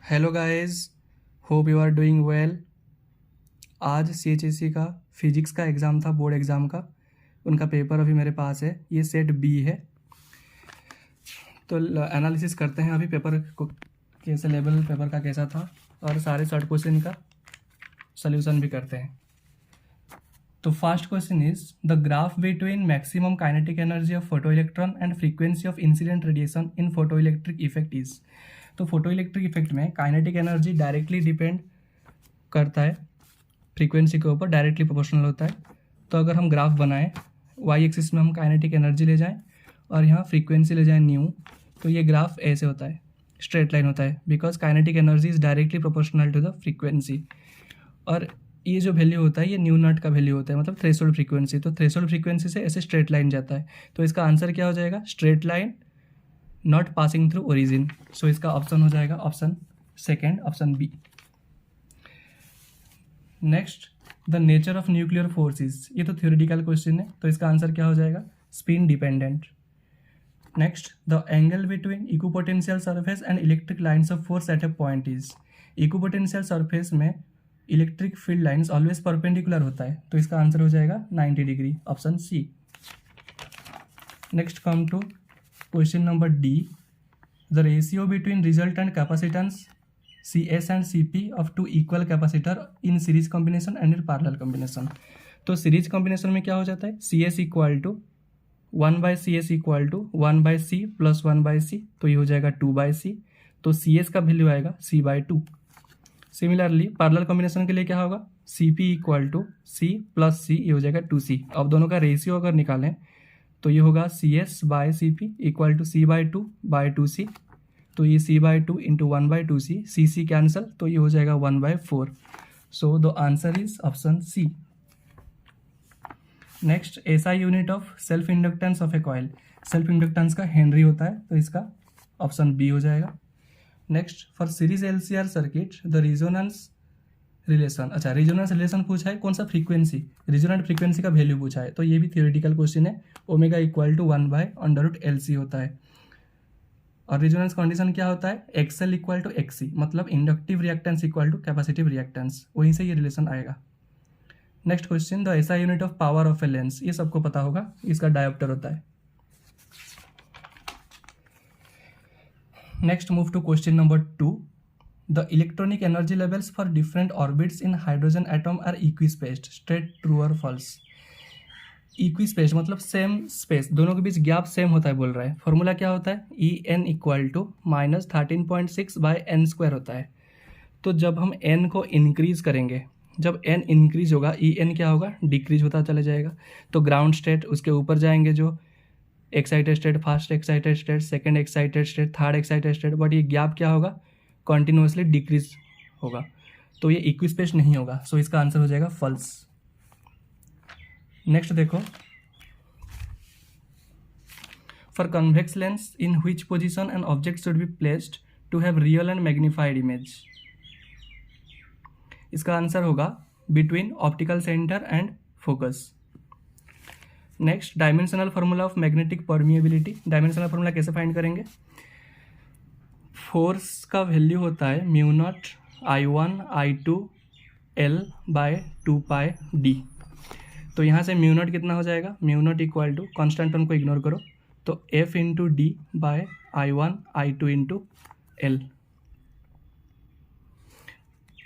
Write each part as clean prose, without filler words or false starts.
Hello guys, hope you are doing well. आज CHSE का physics का एग्ज़ाम था, बोर्ड एग्ज़ाम का। उनका पेपर अभी मेरे पास है, ये सेट बी है। तो एनालिसिस करते हैं अभी पेपर को, कैसे लेवल पेपर का कैसा था, और सारे शॉर्ट क्वेश्चन का सल्यूशन भी करते हैं। तो first question is the graph between maximum kinetic energy of photo electron and frequency of incident radiation in photo electric effect is. तो फोटो इलेक्ट्रिक इफेक्ट में काइनेटिक एनर्जी डायरेक्टली डिपेंड करता है frequency के ऊपर, डायरेक्टली प्रोपोर्शनल होता है। तो अगर हम ग्राफ बनाएं, वाई एक्सिस में हम काइनेटिक एनर्जी ले जाएं और यहाँ फ्रीक्वेंसी ले जाएं न्यू, तो ये ग्राफ ऐसे होता है, स्ट्रेट लाइन होता है, because kinetic energy is directly proportional to the frequency. और ये जो वैल्यू होता है ये न्यू नॉट का वैल्यू होता है, मतलब थ्रेशोल्ड फ्रीक्वेंसी। तो थ्रेशोल्ड फ्रीक्वेंसी से ऐसे स्ट्रेट लाइन जाता है। तो इसका आंसर क्या हो जाएगा? Straight line not passing through origin. So इसका ऑप्शन हो जाएगा option second, option B. Next, the nature of nuclear forces. ये तो थ्योरेटिकल क्वेश्चन है, तो इसका आंसर क्या हो जाएगा? Spin dependent. Next, the angle between equipotential surface and electric lines of force at a point is. Equipotential surface में electric field lines always perpendicular होता है, तो इसका आंसर हो जाएगा 90 degree, option C. Next come to question number D, the ratio between resultant capacitance CS and CP of two equal capacitor in series combination and in parallel combination। तो series combination में क्या हो जाता है? CS equal to 1/CS equal to 1/C plus 1/C, तो ये हो जाएगा 2/C। तो CS का वैल्यू आएगा C/2। सिमिलरली पैरेलल कॉम्बिनेशन के लिए क्या होगा? CP equal to C plus C, ये हो जाएगा 2C। अब दोनों का रेशियो अगर निकालें तो ये होगा CS/CP इक्वल टू C/2/2C। तो ये C/2 into 1/2C, CC cancel, तो ये हो जाएगा 1/4। So the answer is option C. Next, SI unit of self inductance of a coil. Self inductance का हेनरी होता है, तो इसका ऑप्शन बी हो जाएगा। Next, for series LCR circuit the resonance relation. अच्छा, रिजोनेंस रिलेशन पूछा है, कौन सा? फ्रीक्वेंसी, रिजोनेंट फ्रीक्वेंसी का वैल्यू पूछा है, तो ये भी थियोरेटिकल क्वेश्चन है। ओमेगा इक्वल टू 1/√LC होता है। और रिजोनेंस कंडीशन क्या होता है? XL इक्वल टू XC, मतलब inductive reactance equal to capacitive reactance, वहीं से ये रिलेशन आएगा। Next question, the SI unit of power of a lens. ये सबको पता होगा, इसका डायोप्टर होता है। Next move to question number 2, the electronic energy levels for different orbits in hydrogen atom are equispaced, straight, true और false. Equi space मतलब same space, दोनों के बीच गैप सेम होता है बोल रहा है। फॉर्मूला क्या होता है? EN इक्वल टू -13.6/n² होता है। तो जब हम n को इंक्रीज करेंगे, जब n इंक्रीज होगा EN क्या होगा? डिक्रीज होता चला जाएगा। तो ग्राउंड स्टेट, उसके ऊपर जाएंगे जो excited state, first excited state, second excited state, third excited state, but ये गैप क्या होगा? कॉन्टिन्यूसली डिक्रीज होगा, तो ये इक्वी स्पेस नहीं होगा। सो इसका आंसर हो जाएगा फॉल्स। नेक्स्ट देखो, for convex lens in which position an object should be placed to have real and magnified image. इसका आंसर होगा between optical centre and focus. Next, dimensional formula of magnetic permeability. Dimensional formula कैसे find करेंगे? Force का value होता है μ0 I1 I2 L/2πd। तो यहाँ से μ0 कितना हो जाएगा? μ0 इक्वल टू, कॉन्स्टेंट टर्म को इग्नोर करो, तो F into d by I1 I2 into L।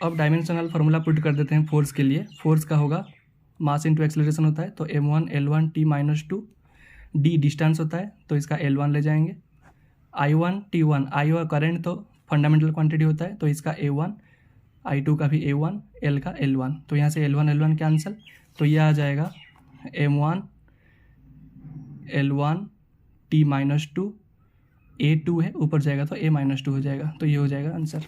अब डायमेंशनल फार्मूला पुट कर देते हैं फोर्स के लिए। फोर्स का होगा मास इंटू एक्सेलरेशन होता है, तो m1 L1 T-2, d distance होता है, तो इसका L1 ले जाएंगे। I1 T1, I करंट तो फंडामेंटल क्वांटिटी होता है, तो इसका A1, I2 का भी A1, L का L1, तो यहाँ से L1 कैंसिल, तो ये आ जाएगा m1 L1 T-2, A2 है, ऊपर जाएगा तो A-2 हो जाएगा, तो ये हो जाएगा answer.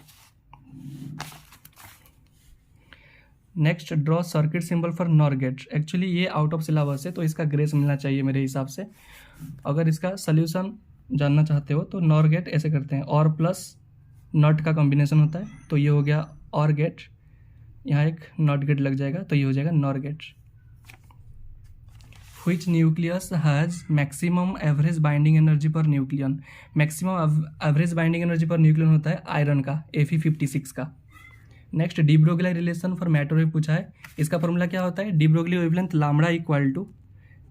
Next, draw circuit symbol for NOR gate. Actually ये आउट ऑफ सिलेबस है, तो इसका ग्रेस मिलना चाहिए मेरे हिसाब से। अगर इसका सोल्यूशन जानना चाहते हो तो नॉर गेट ऐसे करते हैं, और प्लस नॉट का कॉम्बिनेशन होता है, तो ये हो गया और गेट, यहाँ एक नॉट गेट लग जाएगा, तो ये हो जाएगा NOR gate. which nucleus has maximum average binding energy per nucleon? Maximum average binding energy per nucleon होता है आयरन का Fe56 का। Next de Broglie relation for matter में पूछा है, इसका फॉर्मूला क्या होता है? De Broglie wavelength lambda equal to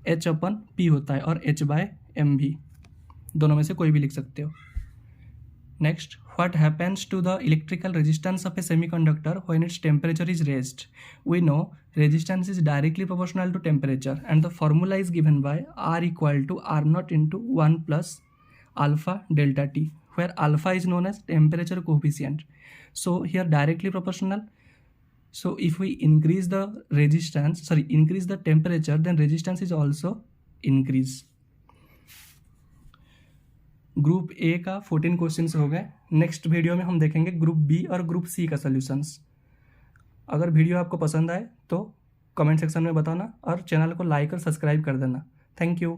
H/P होता है और H/mv, दोनों में से कोई भी लिख सकते हो। Next, what happens to the electrical resistance of a semiconductor when its temperature is raised? We know resistance is directly proportional to temperature and the formula is given by R equal to R0 into 1 plus alpha delta T, where alpha is known as temperature coefficient. So here directly proportional. So if we increase the increase the temperature, then resistance is also increase. Group A का 14 questions हो गए। Next video में हम देखेंगे group B और group C का solutions. अगर video आपको पसंद आए तो कमेंट सेक्शन में बताना और चैनल को लाइक और सब्सक्राइब कर देना। Thank you.